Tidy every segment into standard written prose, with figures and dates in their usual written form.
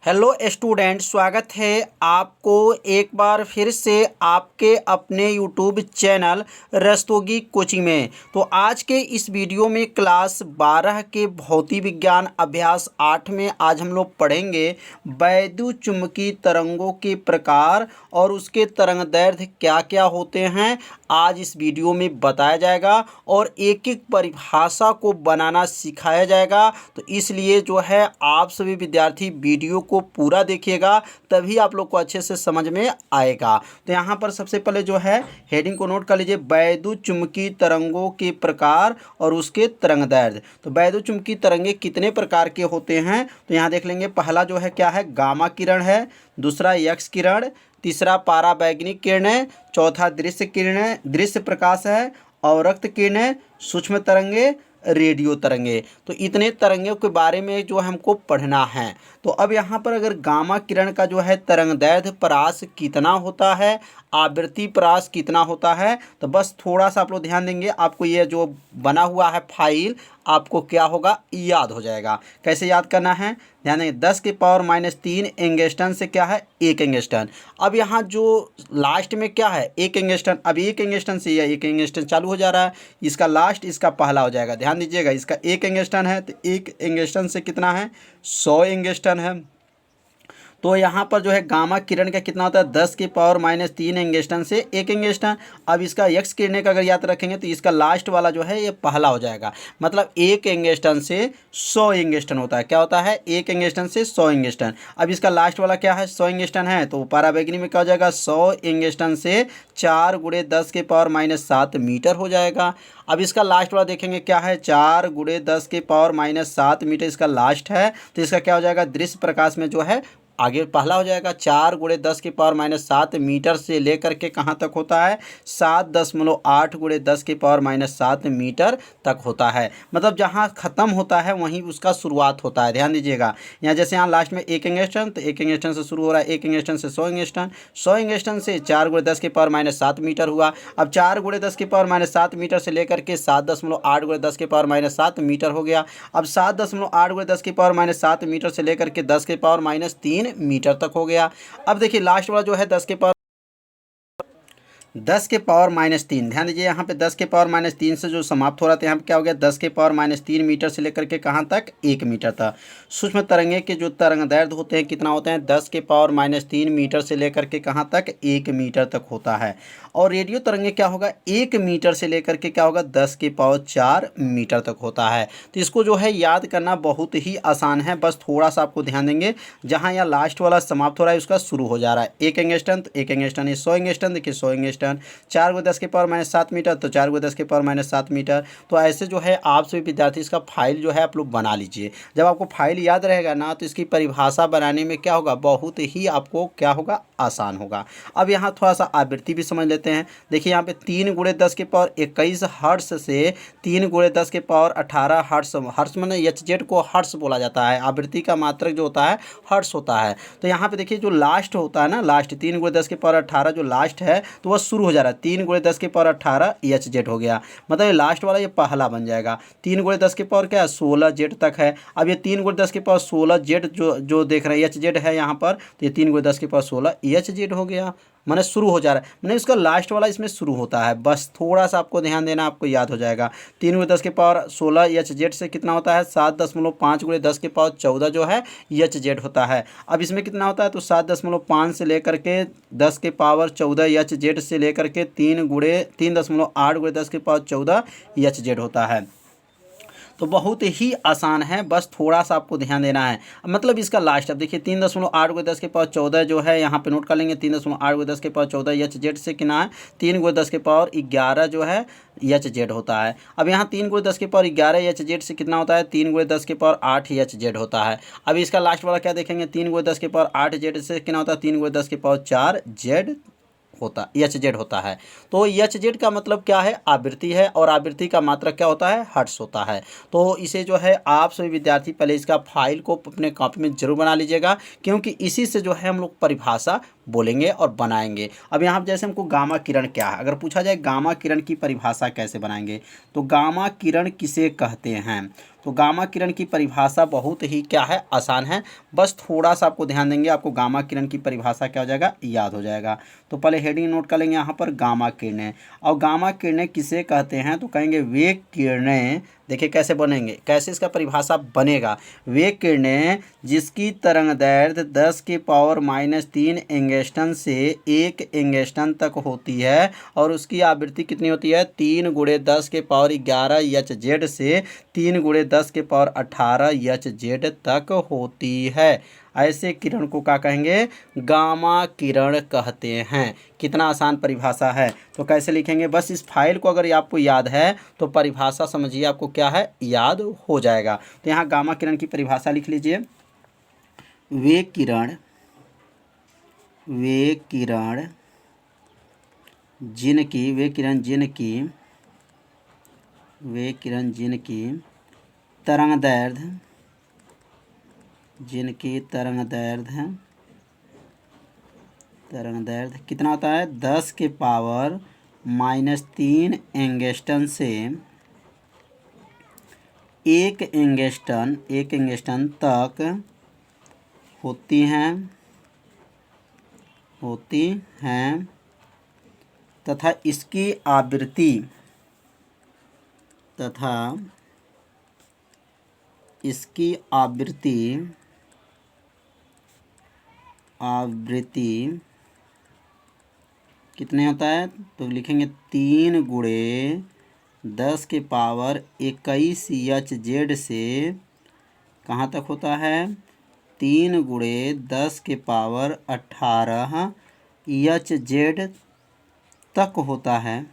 Hello student, स्वागत है आपको एक बार फिर से आपके अपने यूट्यूब चैनल रस्तोगी कोचिंग में। तो आज के इस वीडियो में क्लास 12 के भौतिक विज्ञान अभ्यास 8 में आज हम लोग पढ़ेंगे वैद्युत चुम्बकीय तरंगों के प्रकार और उसके तरंगदैर्घ्य क्या क्या होते हैं। आज इस वीडियो में बताया जाएगा और एक एक परिभाषा को बनाना सिखाया जाएगा। तो इसलिए जो है आप सभी विद्यार्थी वीडियो को पूरा देखिएगा, तभी आप लोग को अच्छे से समझ में आएगा। तो यहाँ पर सबसे पहले जो है हेडिंग को नोट कर लीजिए, वैद्युत चुम्बकीय तरंगों के प्रकार और उसके तरंगदैर्घ्य। तो वैद्युत चुम्बकीय तरंगे कितने प्रकार के होते हैं, तो यहाँ देख लेंगे। पहला जो है क्या है, गामा किरण है। दूसरा एक्स किरण। तीसरा पाराबैंगनी किरणें। चौथा दृश्य किरणें, दृश्य प्रकाश है। और रक्त किरणें, सूक्ष्म तरंगे, रेडियो तरंगे। तो इतने तरंगों के बारे में जो हमको पढ़ना है। तो अब यहाँ पर अगर गामा किरण का जो है तरंगदैर्घ्य परास कितना होता है, आवृत्ति परास कितना होता है, तो बस थोड़ा सा आप लोग ध्यान देंगे, आपको ये जो बना हुआ है फाइल आपको क्या होगा, याद हो जाएगा। कैसे याद करना है, ध्यान देंगे। 10 के पावर -3 एंगस्टन से क्या है, 1 एंगस्टन। अब यहाँ जो लास्ट में क्या है, 1 एंगस्टन। अब 1 एंगस्टन से यह 1 एंगस्टन चालू हो जा रहा है, इसका लास्ट इसका पहला हो जाएगा। ध्यान दीजिएगा, इसका 1 एंगस्टन है तो 1 एंगस्टन से कितना है, 100 एंगस्टन है। तो यहाँ पर जो है गामा किरण का कितना होता है, 10 के पावर -3 एंगस्टन से 1 एंगस्टन। अब इसका एक्स किरण का अगर याद रखेंगे तो इसका लास्ट वाला जो है ये पहला हो जाएगा। मतलब 1 एंगस्टन से 100 एंगस्टन होता है। क्या होता है, 1 एंगस्टन से 100 एंगस्टन। अब इसका लास्ट वाला क्या है, 100 एंगस्टन है। तो पाराबैंगनी में क्या हो जाएगा, 100 एंगस्टन से 4 × 10 के पावर -7 मीटर हो जाएगा। अब इसका लास्ट वाला देखेंगे क्या है, 4 × 10 के पावर -7 मीटर इसका लास्ट है। तो इसका क्या हो जाएगा, दृश्य प्रकाश में जो है आगे पहला हो जाएगा। 4 × 10 के पावर -7 मीटर से लेकर के कहाँ तक होता है, 7.8 × 10 के पावर -7 मीटर तक होता है। मतलब जहाँ ख़त्म होता है वहीं उसका शुरुआत होता है। ध्यान दीजिएगा, यहाँ जैसे यहाँ लास्ट में 1 एंगस्टन, तो 1 एंगस्टन से शुरू हो रहा है। 1 एंगस्टन से 100 एंगस्टन, 100 एंगस्टन से 4 × 10 के पावर -7 मीटर हुआ। अब 4 × 10 के पावर -7 मीटर से लेकर के 7.8 × 10 के पावर -7 मीटर हो गया। अब 7.8 × 10 के पावर -7 मीटर से लेकर के 10 के पावर -3 मीटर तक हो गया। अब देखिए लास्ट वाला जो है 10 के पावर -3। ध्यान दीजिए, यहाँ पे 10 के पावर -3 से जो समाप्त हो रहा था, यहाँ पे क्या हो गया, 10 के पावर -3 मीटर से लेकर के कहाँ तक, 1 मीटर तक। सूक्ष्म तरंगे के जो तरंगदैर्घ्य होते हैं कितना होते हैं, 10 के पावर -3 मीटर से लेकर के कहाँ तक, 1 मीटर तक होता है। और रेडियो तरंगे क्या होगा, 1 मीटर से लेकर के क्या होगा, 10 के पावर 4 मीटर तक होता है। तो इसको जो है याद करना बहुत ही आसान है, बस थोड़ा सा आपको ध्यान देंगे। जहाँ यहाँ लास्ट वाला समाप्त हो रहा है उसका शुरू हो जा रहा है। 1 एंगस्टन, तो 1 एंगस्टन, 100 एंगस्टन, देखिए 100 एंगस्टन। 4 × 10 के पावर -7 मीटर, तो 4 × 10 के पावर -7 मीटर। तो ऐसे जो है आप सभी विद्यार्थी इसका फाइल जो है आप लोग बना लीजिए। जब आपको फाइल याद रहेगा ना, तो इसकी परिभाषा बनाने में क्या होगा, बहुत ही आपको क्या होगा, आसान होगा। अब यहाँ थोड़ा सा आवृत्ति भी समझ लेते हैं। देखिए यहाँ पे 3 × 10 के पावर 21 हर्ट्ज से 3 × 10 के पावर 18 हर्ट्ज। हर्ट्ज मैंने एच को हर्ट्ज बोला जाता है। आवृत्ति का मात्रक जो होता है हर्ट्ज होता है। तो यहाँ पे देखिए जो लास्ट होता है ना, लास्ट 3 × 10 के पावर 18 जो लास्ट है, तो वह शुरू हो जा रहा है। 3 × 10 के पावर 18 एच हो गया। मतलब ये लास्ट वाला ये पहला बन जाएगा। 3 × 10 के पावर क्या है, 16 जेड तक है। अब ये 3 × 10 के पावर 16 जेड जो देख रहे हैं एच है यहाँ पर, तो ये 3 × 10 के पावर 16 एच हो गया। मैंने शुरू हो जा रहा है, मैंने इसका लास्ट वाला इसमें शुरू होता है। बस थोड़ा सा आपको ध्यान देना, आपको याद हो जाएगा। 3 × 10 के पावर 16 एच से कितना होता है, 7.5 × 10 के पावर 14 जो है एच होता है। अब इसमें कितना होता है, तो 7.5 से लेकर के 10 के पावर 14 एच से लेकर के 3.8 × 10 के पावर 14 एच होता है। तो बहुत ही आसान है, बस थोड़ा सा आपको ध्यान देना है। मतलब इसका लास्ट, अब देखिए 3.8 × 10 के पावर 14 जो है यहाँ पे नोट कर लेंगे। 3.8 × 10 के पावर 14 एच से कितना है, 3 × 10 के पावर 11 जो है एच होता है। अब यहाँ 3 × 10 के पावर 11 एच से कितना होता है, 3 × 10 के पावर 8 एच होता है। अब इसका लास्ट वाला क्या देखेंगे, 3 × 10 के पावर 8 जेड से कितना होता है, 3 × 10 के पावर 4 जेड होता, एच होता है। तो एच का मतलब क्या है, आवृत्ति है, और आवृत्ति का मात्रक क्या होता है, हर्ट्ज होता है। तो इसे जो है आप सभी विद्यार्थी पहले इसका फाइल को अपने कॉपी में जरूर बना लीजिएगा, क्योंकि इसी से जो है हम लोग परिभाषा बोलेंगे और बनाएंगे। अब यहाँ जैसे हमको गामा किरण क्या है, अगर पूछा जाए गामा किरण की परिभाषा कैसे बनाएंगे, तो गामा किरण किसे कहते हैं, तो गामा किरण की परिभाषा बहुत ही क्या है, आसान है। बस थोड़ा सा आपको ध्यान देंगे, आपको गामा किरण की परिभाषा क्या हो जाएगा, याद हो जाएगा। तो पहले हेडिंग नोट कर लेंगे यहाँ पर, गामा किरणें। और गामा किरणें किसे कहते हैं, तो कहेंगे वे किरणें, देखिए कैसे बनेंगे, कैसे इसका परिभाषा बनेगा। वे किरणें जिसकी तरंगदैर्घ्य 10 की पावर -3 एंगस्ट्रॉन से 1 एंगस्ट्रॉन तक होती है और उसकी आवृत्ति कितनी होती है, 3 × 10 के पावर 11 Hz से 3 × 10 के पावर 18 Hz तक होती है। ऐसे किरण को क्या कहेंगे, गामा किरण कहते हैं। कितना आसान परिभाषा है। तो कैसे लिखेंगे, बस इस फाइल को अगर आपको याद है तो परिभाषा समझिए आपको क्या है, याद हो जाएगा। तो यहाँ गामा किरण की परिभाषा लिख लीजिए। वे किरण जिनकी तरंगदैर्घ्य कितना होता है, 10 के पावर -3 एंगस्ट्रॉन से 1 एंगस्ट्रॉन तक होती हैं तथा इसकी आवृत्ति कितने होता है, तो लिखेंगे 3 × 10 के पावर 21 Hz से कहाँ तक होता है, 3 × 10 के पावर 18 Hz तक होता है।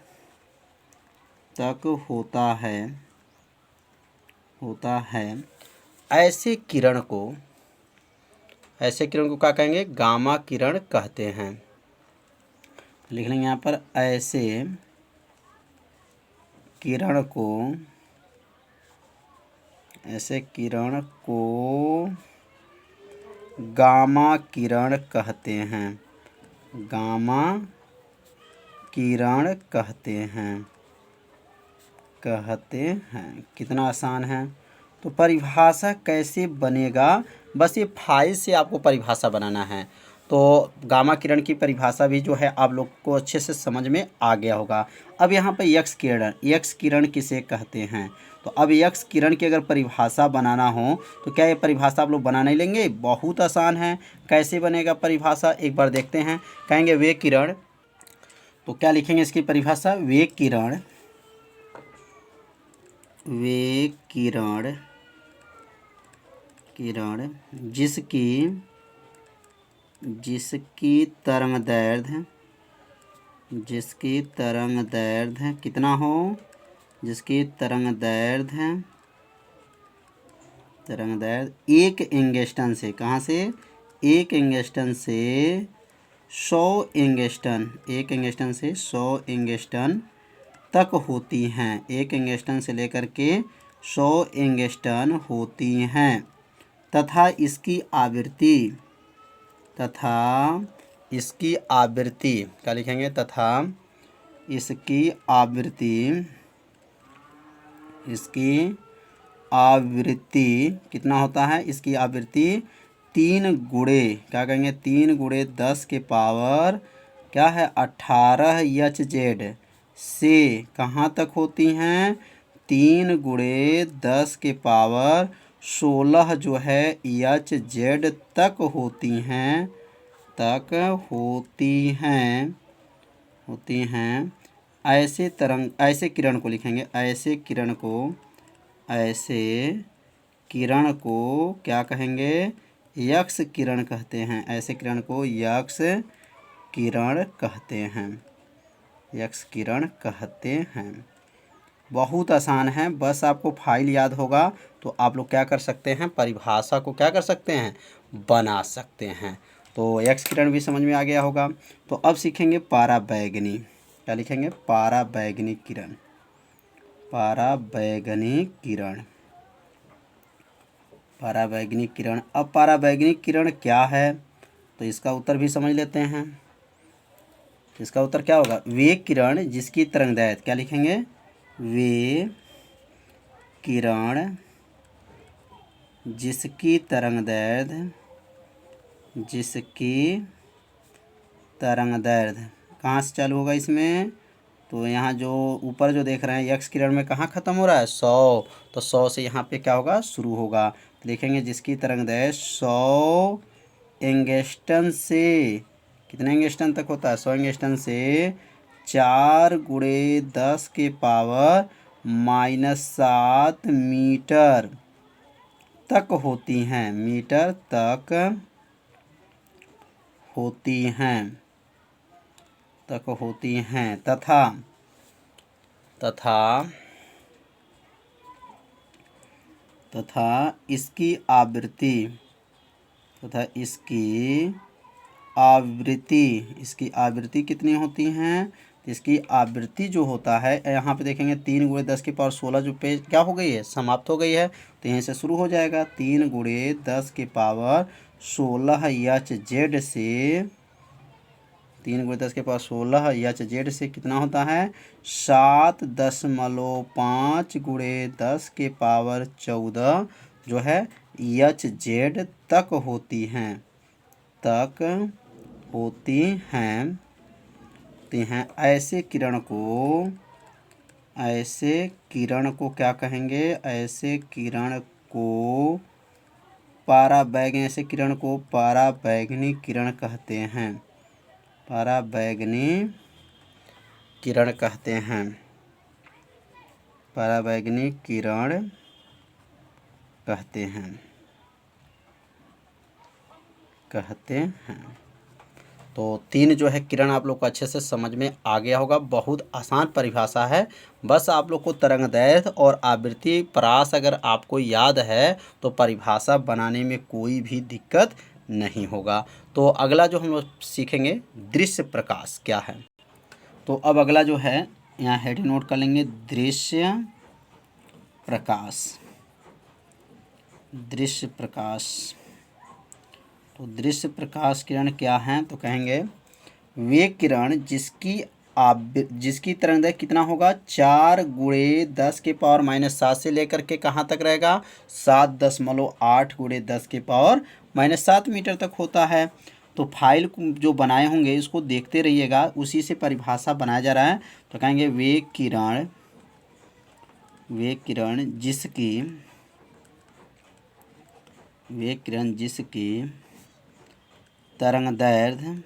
ऐसे किरण को क्या कहेंगे, गामा किरण कहते हैं। लिख लेंगे यहाँ पर, ऐसे किरण को गामा किरण कहते हैं। गामा किरण कहते हैं। कितना आसान है। तो परिभाषा कैसे बनेगा, बस ये फाइल से आपको परिभाषा बनाना है। तो गामा किरण की परिभाषा भी जो है आप लोग को अच्छे से समझ में आ गया होगा। अब यहाँ पर यक्स किरण किसे कहते हैं, तो अब यक्स किरण की अगर परिभाषा बनाना हो तो क्या ये परिभाषा आप लोग बना नहीं लेंगे, बहुत आसान है। कैसे बनेगा परिभाषा, एक बार देखते हैं। कहेंगे वे किरण, तो क्या लिखेंगे इसकी परिभाषा, वे किरण जिसकी तरंगदैर्घ्य कितना हो, जिसकी तरंगदैर्घ्य 1 एंगस्ट्रॉन से, कहाँ से, 1 एंगस्ट्रॉन से 100 एंगस्ट्रॉन तक होती हैं। 1 एंगस्ट्रॉन से लेकर के 100 एंगस्ट्रॉन होती हैं तथा इसकी आवृत्ति क्या लिखेंगे, तथा इसकी आवृत्ति कितना होता है, इसकी आवृत्ति 3 गुणे क्या कहेंगे, 3 × 10 के पावर क्या है 18 Hz से कहाँ तक होती हैं, 3 × 10 के पावर 16 जो है Hz तक होती हैं। ऐसे किरण को लिखेंगे, ऐसे किरण को क्या कहेंगे, यक्स किरण कहते हैं। ऐसे किरण को यक्स किरण कहते हैं। बहुत आसान है, बस आपको फाइल याद होगा तो आप लोग क्या कर सकते हैं, परिभाषा को क्या कर सकते हैं, बना सकते हैं। तो एक्स किरण भी समझ में आ गया होगा। तो अब सीखेंगे पराबैंगनी, क्या लिखेंगे, पराबैंगनी किरण। अब पराबैंगनी किरण क्या है, तो इसका उत्तर भी समझ लेते हैं। इसका उत्तर क्या होगा, वे किरण जिसकी तरंगदैर्घ्य, क्या लिखेंगे, वे किरण जिसकी तरंग दैर्ध्य कहाँ से चालू होगा इसमें, तो यहाँ जो ऊपर जो देख रहे हैं यक्स किरण में कहाँ ख़त्म हो रहा है 100, तो 100 से यहाँ पे क्या होगा शुरू होगा। तो देखेंगे जिसकी तरंग दैर्ध्य 100 एंगस्ट्रम से कितने एंगस्ट्रम तक होता है, 100 एंगस्ट्रम से 4 × 10⁻⁻7 मीटर तक होती हैं, तथा इसकी आवृत्ति कितनी होती हैं, तो इसकी आवृत्ति जो होता है यहाँ पे देखेंगे 3 × 10⁻16 जो पेज क्या हो गई है, समाप्त हो गई है। तो यहीं से शुरू हो जाएगा 3 × 10⁻16 एच जेड से 3 × 10⁻16 एच जेड से कितना होता है 7.5 × 10⁻14 जो है एच जेड तक होती हैं। ऐसे किरण को क्या कहेंगे, ऐसे किरण को पराबैंगनी किरण कहते हैं, पराबैंगनी किरण कहते हैं। तो 3 जो है किरण आप लोग को अच्छे से समझ में आ गया होगा। बहुत आसान परिभाषा है, बस आप लोग को तरंगदैर्ध्य और आवृत्ति परास अगर आपको याद है तो परिभाषा बनाने में कोई भी दिक्कत नहीं होगा। तो अगला जो हम लोग सीखेंगे दृश्य प्रकाश क्या है। तो अब अगला जो है यहाँ हेड नोट कर लेंगे दृश्य प्रकाश। तो दृश्य प्रकाश किरण क्या हैं, तो कहेंगे वे किरण जिसकी तरंगदैर्ध्य कितना होगा 4 × 10⁻⁻7 से लेकर के कहाँ तक रहेगा 7.8 × 10⁻⁻7 मीटर तक होता है। तो फाइल जो बनाए होंगे इसको देखते रहिएगा, उसी से परिभाषा बनाया जा रहा है। तो कहेंगे वे किरण जिसकी तरंगदैर्ध्य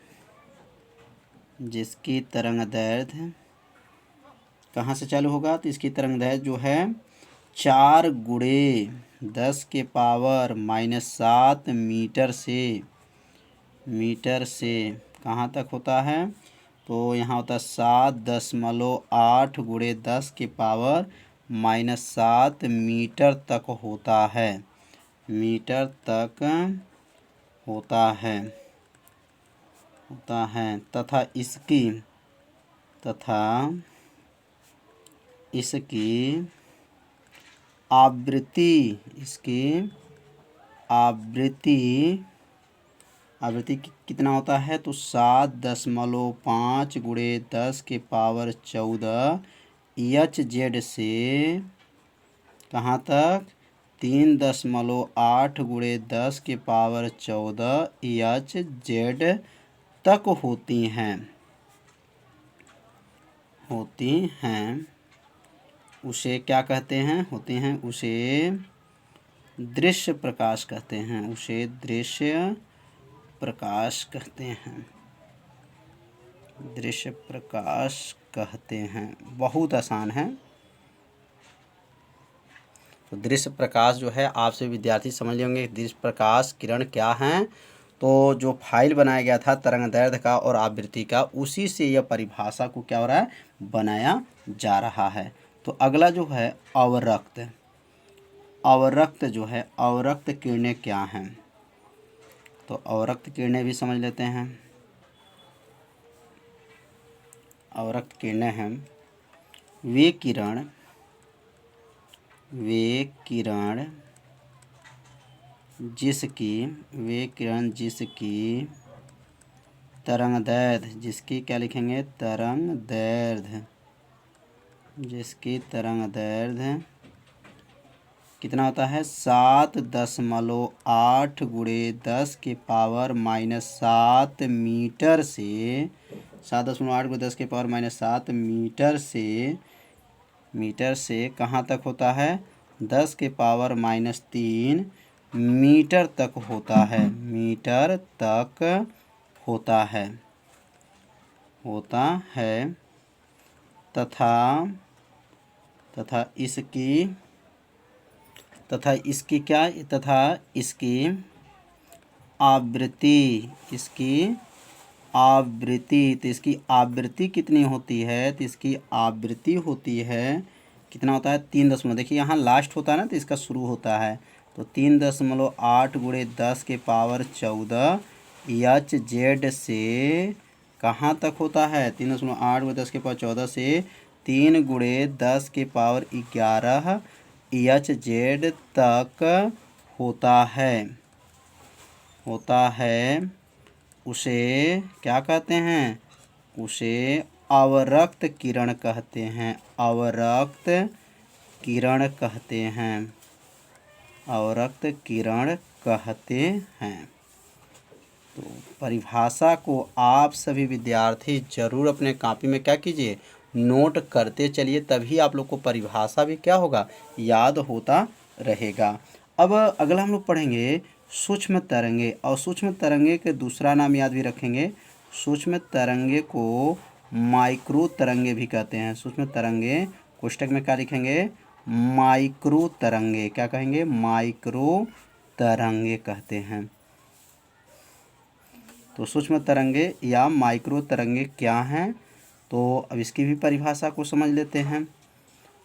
कहाँ से चालू होगा, तो इसकी तरंगदैर्ध्य जो है 4 × 10⁻⁻7 मीटर से कहाँ तक होता है, तो यहाँ होता है 7.8 × 10⁻⁻7 मीटर तक होता है। तथा इसकी आवृत्ति कितना होता है, तो 7.5 × 10⁻14 एच जेड से कहाँ तक 3.8 × 10⁻14 एच जेड तक होती हैं। उसे क्या कहते हैं, उसे दृश्य प्रकाश कहते हैं। बहुत आसान है। तो दृश्य प्रकाश जो है आपसे विद्यार्थी समझ लेंगे दृश्य प्रकाश किरण क्या हैं। तो जो फाइल बनाया गया था तरंगदैर्ध्य का और आवृत्ति का, उसी से यह परिभाषा को क्या हो रहा है बनाया जा रहा है। तो अगला जो है अवरक्त किरणें क्या हैं, तो अवरक्त किरणें भी समझ लेते हैं। अवरक्त किरणें हैं वे किरण जिसकी तरंगदैर्ध्य जिसकी क्या लिखेंगे तरंगदैर्ध्य कितना होता है 7.8 गुणे 10 के पावर -7 मीटर से 7.8 गुणे 10 के पावर -7 मीटर से कहाँ तक होता है 10 के पावर -3 मीटर तक होता है, मीटर तक होता है तथा इसकी आवृत्ति तो इसकी आवृत्ति कितनी होती है, तो इसकी आवृत्ति होती है कितना होता है 3 देखिए यहाँ लास्ट होता है ना, तो इसका शुरू होता है, तो 3.8 गुणे 10 के पावर 14 एच जेड से कहाँ तक होता है 3.8 गुणे 10 के पावर 14 से 3 गुणे 10 के पावर 11 एच जेड तक होता है। उसे क्या कहते हैं, उसे अवरक्त किरण कहते हैं, अवरक्त किरण कहते हैं। तो परिभाषा को आप सभी विद्यार्थी ज़रूर अपने कॉपी में क्या कीजिए, नोट करते चलिए, तभी आप लोग को परिभाषा भी क्या होगा, याद होता रहेगा। अब अगला हम लोग पढ़ेंगे सूक्ष्म तरंगे, और सूक्ष्म तरंगे के दूसरा नाम याद भी रखेंगे, सूक्ष्म तरंगे को माइक्रो तरंगे भी कहते हैं। सूक्ष्म तरंगे कोष्टक में क्या लिखेंगे, माइक्रो तरंगे, क्या कहेंगे, माइक्रो तरंगे कहते हैं। तो सूक्ष्म तरंगे या माइक्रो तरंगे क्या हैं, तो अब इसकी भी परिभाषा को समझ लेते हैं।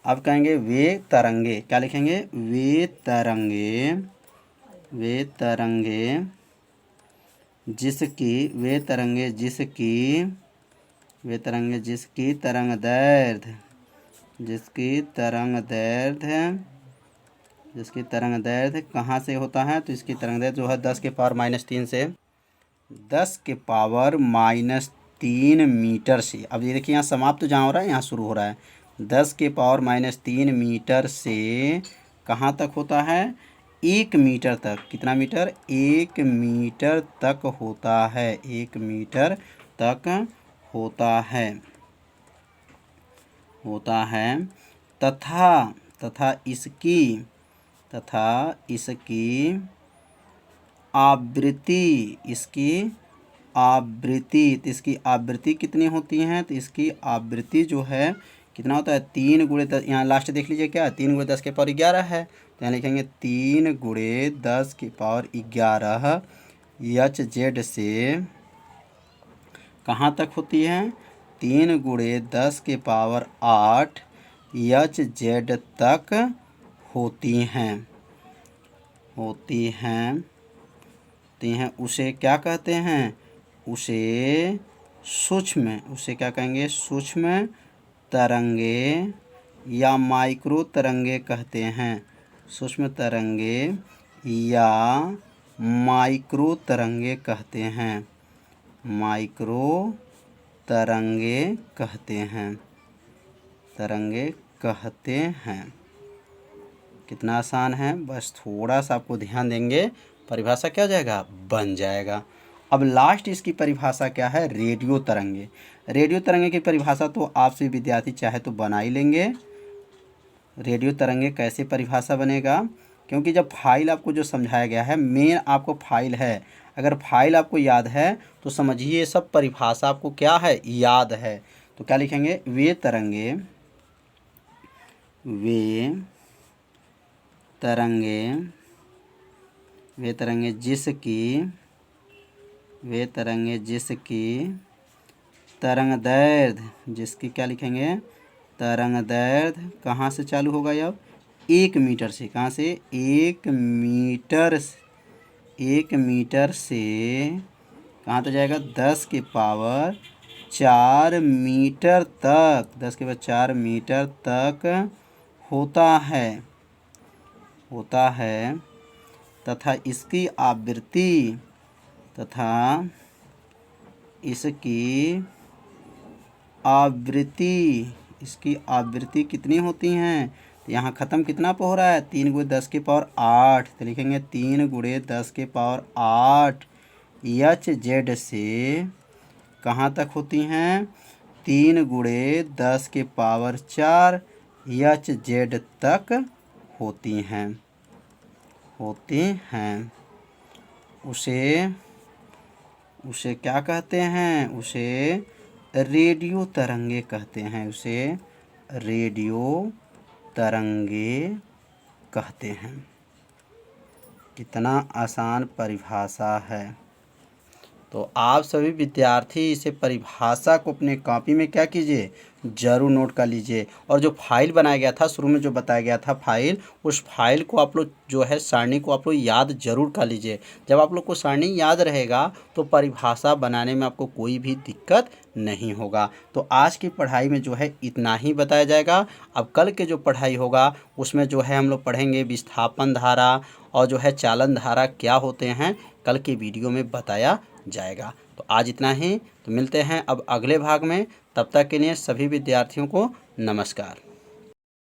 अब कहेंगे वे तरंगे, क्या लिखेंगे, वे तरंगे जिसकी तरंग दैर्ध्य कहाँ से होता है, तो इसकी तरंग दैर्ध्य जो है 10 के पावर -3 से 10 के पावर -3 मीटर से, अब ये देखिए यहाँ समाप्त जहाँ हो रहा है यहाँ शुरू हो रहा है, 10 के पावर -3 मीटर से कहाँ तक होता है, 1 मीटर तक, कितना मीटर, 1 मीटर तक होता है, 1 मीटर तक होता है तथा इसकी आवृत्ति कितनी होती है, तो इसकी आवृत्ति जो है कितना होता है 3 गुणे 10, यहाँ लास्ट देख लीजिए क्या 3 गुणे 10 के पावर 11 है, तो यहाँ लिखेंगे 3 गुणे 10 के पावर 11 एच जेड से कहाँ तक होती है, 3 गुणे 10 के पावर 8 एच जेड तक होती हैं। उसे क्या कहते हैं, उसे क्या कहेंगे, सूक्ष्म तरंगे या माइक्रो तरंगे कहते हैं। सूक्ष्म तरंगे या माइक्रो तरंगे कहते हैं, माइक्रो तरंगे कहते हैं। कितना आसान है, बस थोड़ा सा आपको ध्यान देंगे परिभाषा क्या हो जाएगा, बन जाएगा। अब लास्ट इसकी परिभाषा क्या है, रेडियो तरंगे। रेडियो तरंगे की परिभाषा तो आपसे विद्यार्थी चाहे तो बना ही लेंगे। रेडियो तरंगे कैसे परिभाषा बनेगा, क्योंकि जब फाइल आपको जो समझाया गया है, मेन आपको फाइल है, अगर फाइल आपको याद है तो समझिए सब परिभाषा आपको क्या है, याद है। तो क्या लिखेंगे, वे तरंगे जिसकी तरंग दैर्ध्य, जिसकी क्या लिखेंगे, तरंग दैर्ध्य कहाँ से चालू होगा, अब 1 मीटर से, कहाँ से, 1 मीटर से कहाँ तक जाएगा, 10 के पावर 4 मीटर तक, 10 के पावर 4 मीटर तक होता है तथा इसकी आवृत्ति कितनी होती हैं, तो यहाँ ख़त्म कितना पे हो रहा है, 3 × 10 की पावर 8। तो लिखेंगे 3 × 10 की पावर 8 एच जेड से कहाँ तक होती हैं, 3 × 10 की पावर 4 एच जेड तक होती हैं उसे क्या कहते हैं, उसे रेडियो तरंगे कहते हैं, उसे रेडियो तरंगे कहते हैं। कितना आसान परिभाषा है। तो आप सभी विद्यार्थी इसे परिभाषा को अपने कॉपी में क्या कीजिए, ज़रूर नोट कर लीजिए। और जो फाइल बनाया गया था शुरू में, जो बताया गया था फाइल, उस फाइल को आप लोग जो है सारणी को आप लोग याद ज़रूर कर लीजिए। जब आप लोग को सारणी याद रहेगा तो परिभाषा बनाने में आपको कोई भी दिक्कत नहीं होगा। तो आज की पढ़ाई में जो है इतना ही बताया जाएगा। अब कल के जो पढ़ाई होगा उसमें जो है हम लोग पढ़ेंगे विस्थापन धारा और जो है चालन धारा क्या होते हैं, कल के वीडियो में बताया जाएगा। तो आज इतना ही। तो मिलते हैं अब अगले भाग में। तब तक के लिए सभी विद्यार्थियों को नमस्कार।